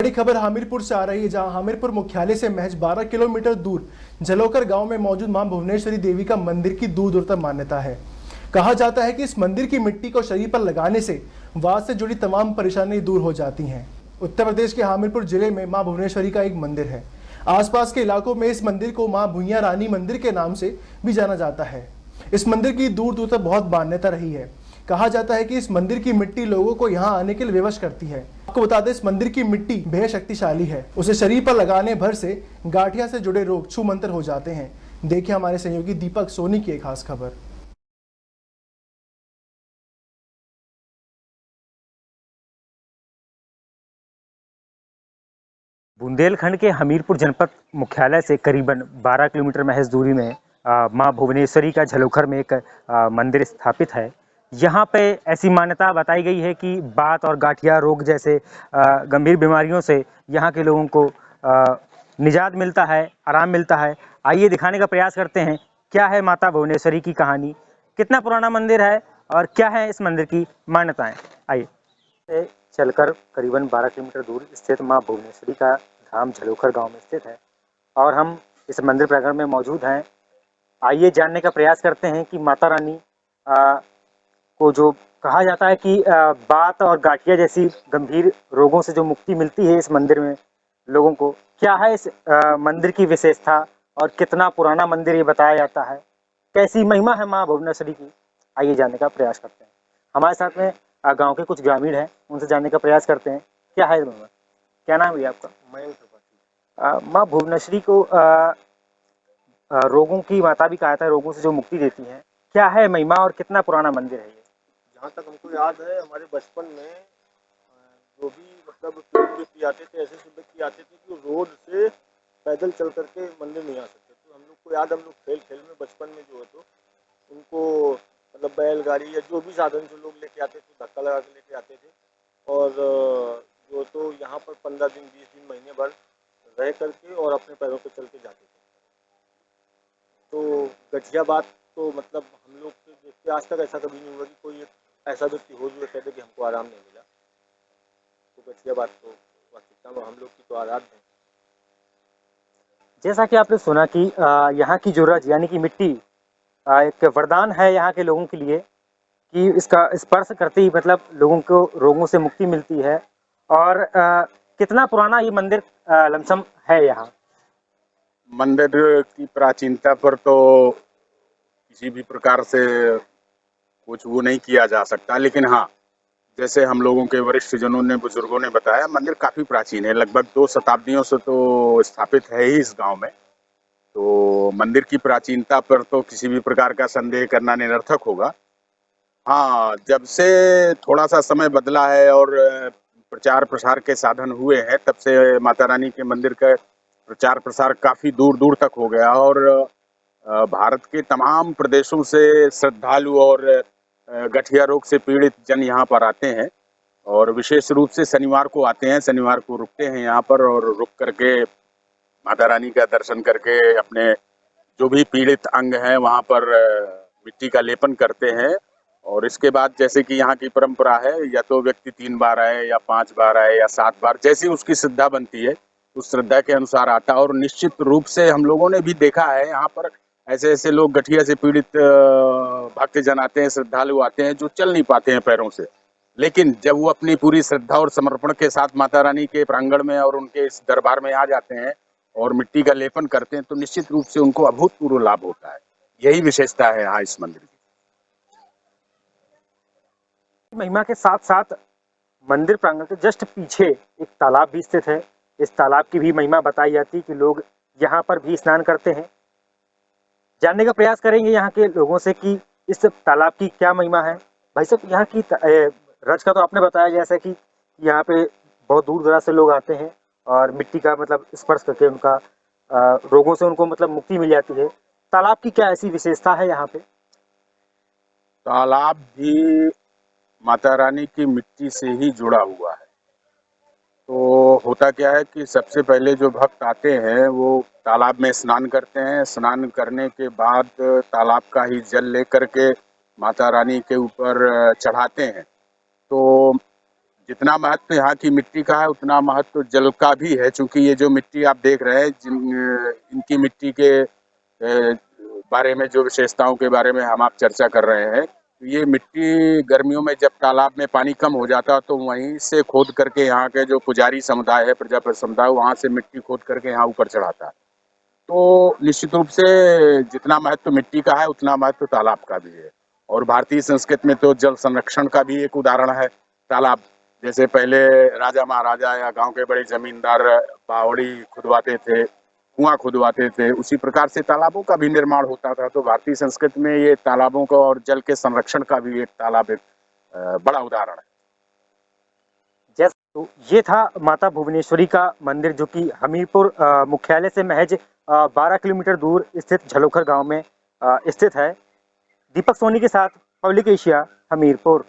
बड़ी खबर हमीरपुर से आ रही है, जहां हमीरपुर मुख्यालय से महज 12 किलोमीटर दूर जलोकर गांव में मौजूद मां भुवनेश्वरी देवी का मंदिर की दूर दूर तक मान्यता है। कहा जाता है कि इस मंदिर की मिट्टी को शरीर पर लगाने से वात से जुड़ी तमाम परेशानी दूर हो जाती हैं। उत्तर प्रदेश के हमीरपुर जिले में मां भुवनेश्वरी का एक मंदिर है। आसपास के इलाकों में इस मंदिर को मां भुइयां रानी मंदिर के नाम से भी जाना जाता है। इस मंदिर की दूर दूर तक बहुत मान्यता रही है। कहा जाता है कि इस मंदिर की मिट्टी लोगों को यहाँ आने के लिए विवश करती है। आपको बता दें, इस मंदिर की मिट्टी बेहद शक्तिशाली है। उसे शरीर पर लगाने भर से गांठिया से जुड़े रोग छू मंतर हो जाते हैं। देखिए हमारे सहयोगी दीपक सोनी की एक खास खबर। बुंदेलखंड के हमीरपुर जनपद मुख्यालय से करीबन 12 किलोमीटर महज दूरी में मां भुवनेश्वरी का झलोखर में एक मंदिर स्थापित है। यहाँ पे ऐसी मान्यता बताई गई है कि बात और गांठिया रोग जैसे गंभीर बीमारियों से यहाँ के लोगों को निजात मिलता है, आराम मिलता है। आइए दिखाने का प्रयास करते हैं क्या है माता भुवनेश्वरी की कहानी, कितना पुराना मंदिर है और क्या है इस मंदिर की मान्यताएं। आइए चलकर करीबन 12 किलोमीटर दूर स्थित मां भुवनेश्वरी का धाम झलोखर गांव में स्थित है और हम इस मंदिर प्रांगण में मौजूद हैं। आइए जानने का प्रयास करते हैं कि माता रानी को जो कहा जाता है कि बात और गांठिया जैसी गंभीर रोगों से जो मुक्ति मिलती है इस मंदिर में लोगों को, क्या है इस मंदिर की विशेषता और कितना पुराना मंदिर ये बताया जाता है, कैसी महिमा है मां भुवनेश्वरी की। आइए जानने का प्रयास करते हैं। हमारे साथ में गांव के कुछ ग्रामीण हैं, उनसे जानने का प्रयास करते हैं क्या है महिमा। क्या नाम है आपका? मयंक त्रिपाठी। मां भुवनेश्वरी को रोगों की माता भी कहा जाता है, रोगों से जो मुक्ति देती हैं, क्या है महिमा और कितना पुराना मंदिर है ये? जहाँ तक हमको याद है, हमारे बचपन में जो भी मतलब व्यक्ति आते थे, ऐसे व्यक्ति आते थे कि रोड से पैदल चल करके मंदिर नहीं आ सकते। तो हम लोग को याद, हम लोग खेल खेल में बचपन में जो है तो उनको मतलब बैलगाड़ी या जो भी साधन से लोग लेके आते थे, धक्का लगा के लेके आते थे और जो तो यहाँ पर 15 दिन 20 दिन महीने भर रह करके और अपने पैरों पे चल के जाते थे। तो गठिया बात तो मतलब हम लोग के देखते आज तक ऐसा कभी नहीं हुआ कि कोई ऐसा व्यक्ति हो जो कहते कि हमको आराम नहीं मिला। तो गठिया बात तो वास्तविकता में हम लोग की तो आराध्य है। जैसा कि आपने सुना कि यहाँ की जो रज यानी कि मिट्टी एक वरदान है यहाँ के लोगों के लिए कि इसका स्पर्श करते ही मतलब लोगों को रोगों से मुक्ति मिलती है। और कितना पुराना ये मंदिर लमसम है यहाँ? मंदिर की प्राचीनता पर तो किसी भी प्रकार से कुछ वो नहीं किया जा सकता, लेकिन हाँ, जैसे हम लोगों के वरिष्ठ जनों ने, बुजुर्गों ने बताया, मंदिर काफी प्राचीन है, लगभग 2 शताब्दियों से तो स्थापित है ही इस गांव में। तो मंदिर की प्राचीनता पर तो किसी भी प्रकार का संदेह करना निरर्थक होगा। हाँ, जब से थोड़ा सा समय बदला है और प्रचार प्रसार के साधन हुए हैं, तब से माता रानी के मंदिर का प्रचार प्रसार काफी दूर दूर तक हो गया और भारत के तमाम प्रदेशों से श्रद्धालु और गठिया रोग से पीड़ित जन यहाँ पर आते हैं और विशेष रूप से शनिवार को आते हैं। शनिवार को रुकते हैं यहाँ पर और रुक करके माता रानी का दर्शन करके अपने जो भी पीड़ित अंग हैं वहाँ पर मिट्टी का लेपन करते हैं। और इसके बाद जैसे कि यहाँ की परंपरा है, या तो व्यक्ति 3 बार आए या 5 बार आए या 7 बार, जैसी उसकी श्रद्धा बनती है उस श्रद्धा के अनुसार आता। और निश्चित रूप से हम लोगों ने भी देखा है यहाँ पर ऐसे ऐसे लोग गठिया से पीड़ित भक्तजन आते हैं, श्रद्धालु आते हैं जो चल नहीं पाते हैं पैरों से, लेकिन जब वो अपनी पूरी श्रद्धा और समर्पण के साथ माता रानी के प्रांगण में और उनके इस दरबार में आ जाते हैं और मिट्टी का लेपन करते हैं तो निश्चित रूप से उनको अभूतपूर्व लाभ होता है। यही विशेषता है यहाँ इस मंदिर की। महिमा के साथ साथ मंदिर प्रांगण के जस्ट पीछे एक तालाब भी स्थित है। इस तालाब की भी महिमा बताई जाती है कि लोग यहाँ पर भी स्नान करते हैं। जानने का प्रयास करेंगे यहाँ के लोगों से कि इस तालाब की क्या महिमा है। भाई साहब, यहाँ की रज का तो आपने बताया जैसा कि यहाँ पे बहुत दूर दराज से लोग आते हैं और मिट्टी का मतलब स्पर्श करके उनका रोगों से उनको मतलब मुक्ति मिल जाती है। तालाब की क्या ऐसी विशेषता है यहाँ पे? तालाब भी माता रानी की मिट्टी से ही जुड़ा हुआ है। तो होता क्या है कि सबसे पहले जो भक्त आते हैं वो तालाब में स्नान करते हैं। स्नान करने के बाद तालाब का ही जल लेकर के माता रानी के ऊपर चढ़ाते हैं। तो जितना महत्व यहाँ की मिट्टी का है उतना महत्व जल का भी है, क्योंकि ये जो मिट्टी आप देख रहे हैं इनकी मिट्टी के बारे में जो विशेषताओं के बारे में हम आप चर्चा कर रहे हैं, तो ये मिट्टी गर्मियों में जब तालाब में पानी कम हो जाता है तो वहीं से खोद करके यहाँ के जो पुजारी समुदाय है, प्रजापति समुदाय, वहाँ से मिट्टी खोद करके यहाँ ऊपर चढ़ाता है। तो निश्चित रूप से जितना महत्व मिट्टी का है उतना महत्व तालाब का भी है। और भारतीय संस्कृति में तो जल संरक्षण का भी एक उदाहरण है तालाब। जैसे पहले राजा महाराजा या गांव के बड़े जमींदार बावड़ी खुदवाते थे, कुआं खुदवाते थे, उसी प्रकार से तालाबों का भी निर्माण होता था। तो भारतीय संस्कृति में ये तालाबों का और जल के संरक्षण का भी एक तालाब एक बड़ा उदाहरण है। जैसे तो ये था माता भुवनेश्वरी का मंदिर, जो कि हमीरपुर मुख्यालय से महज 12 किलोमीटर दूर स्थित झलोखर गांव में स्थित है। दीपक सोनी के साथ पब्लिक एशिया, हमीरपुर।